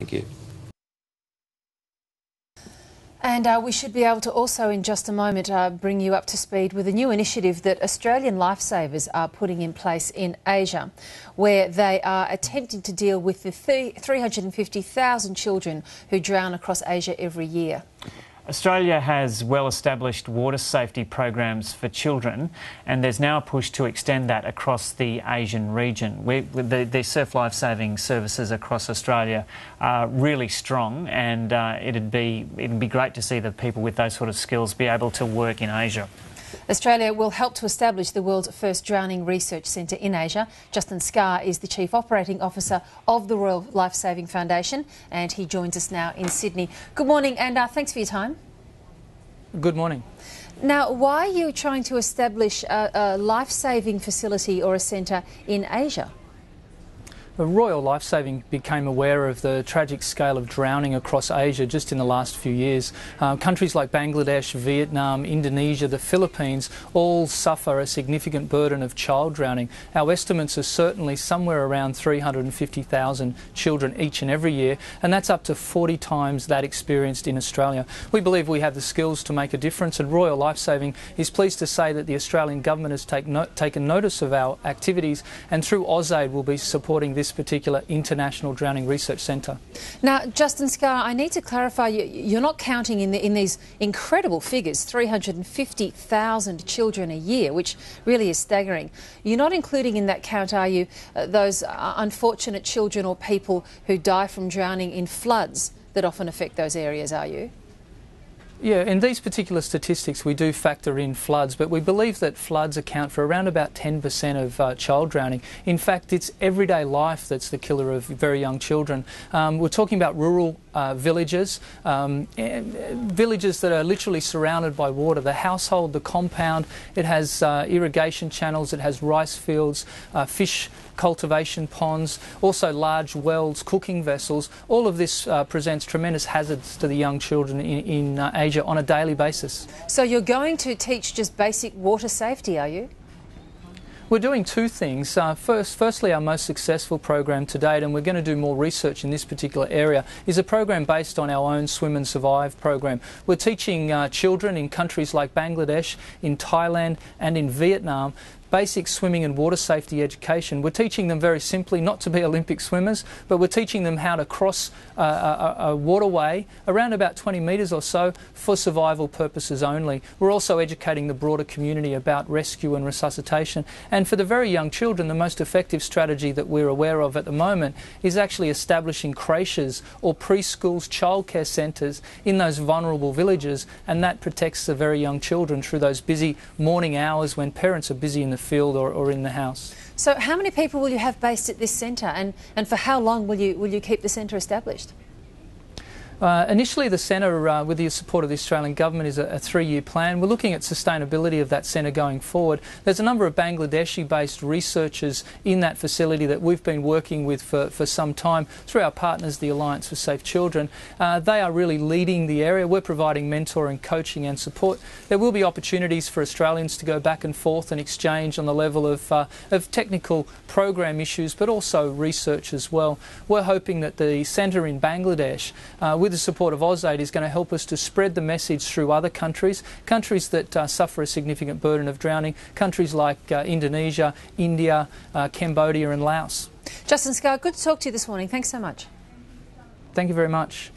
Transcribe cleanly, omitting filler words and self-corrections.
Thank you. And we should be able to also, in just a moment, bring you up to speed with a new initiative that Australian lifesavers are putting in place in Asia, where they are attempting to deal with the 350,000 children who drown across Asia every year. Australia has well-established water safety programs for children, and there's now a push to extend that across the Asian region. The surf life-saving services across Australia are really strong, and it'd be great to see the people with those sort of skills be able to work in Asia. Australia will help to establish the world's first drowning research centre in Asia. Justin Scarr is the Chief Operating Officer of the Royal Lifesaving Foundation, and he joins us now in Sydney. Good morning, and thanks for your time. Good morning. Now, why are you trying to establish a life-saving facility or a centre in Asia? The Royal Lifesaving became aware of the tragic scale of drowning across Asia just in the last few years. Countries like Bangladesh, Vietnam, Indonesia, the Philippines all suffer a significant burden of child drowning. Our estimates are certainly somewhere around 350,000 children each and every year, and that's up to 40 times that experienced in Australia. We believe we have the skills to make a difference, and Royal Lifesaving is pleased to say that the Australian government has taken notice of our activities, and through AusAid will be supporting this particular international drowning research centre. Now, Justin Scarr, I need to clarify, you're not counting in these incredible figures, 350,000 children a year, which really is staggering. You're not including in that count, are you, those unfortunate children or people who die from drowning in floods that often affect those areas, are you? Yeah, in these particular statistics we do factor in floods, but we believe that floods account for around about 10% of child drowning. In fact, it's everyday life that's the killer of very young children. We're talking about rural villages, villages that are literally surrounded by water. The household, the compound, it has irrigation channels, it has rice fields, fish cultivation ponds, also large wells, cooking vessels. All of this presents tremendous hazards to the young children in Asia on a daily basis. So you're going to teach just basic water safety, are you? We're doing two things. Firstly, our most successful program to date, and we're going to do more research in this particular area, is a program based on our own Swim and Survive program. We're teaching children in countries like Bangladesh, in Thailand and in Vietnam basic swimming and water safety education. We're teaching them very simply not to be Olympic swimmers, but we're teaching them how to cross a waterway around about 20 metres or so for survival purposes only. We're also educating the broader community about rescue and resuscitation. And for the very young children, the most effective strategy that we're aware of at the moment is actually establishing creches or preschools, childcare centres in those vulnerable villages, and that protects the very young children through those busy morning hours when parents are busy in the field or in the house. So how many people will you have based at this centre, and for how long will you keep the centre established? Initially, the centre, with the support of the Australian Government, is a 3-year plan. We're looking at sustainability of that centre going forward. There's a number of Bangladeshi-based researchers in that facility that we've been working with for some time through our partners, the Alliance for Safe Children. They are really leading the area. We're providing mentoring, coaching and support. There will be opportunities for Australians to go back and forth and exchange on the level of technical program issues, but also research as well. We're hoping that the centre in Bangladesh, with the support of AusAid, is going to help us to spread the message through other countries that suffer a significant burden of drowning, countries like Indonesia, India, Cambodia and Laos. Justin Scarr, good to talk to you this morning. Thanks so much. Thank you very much.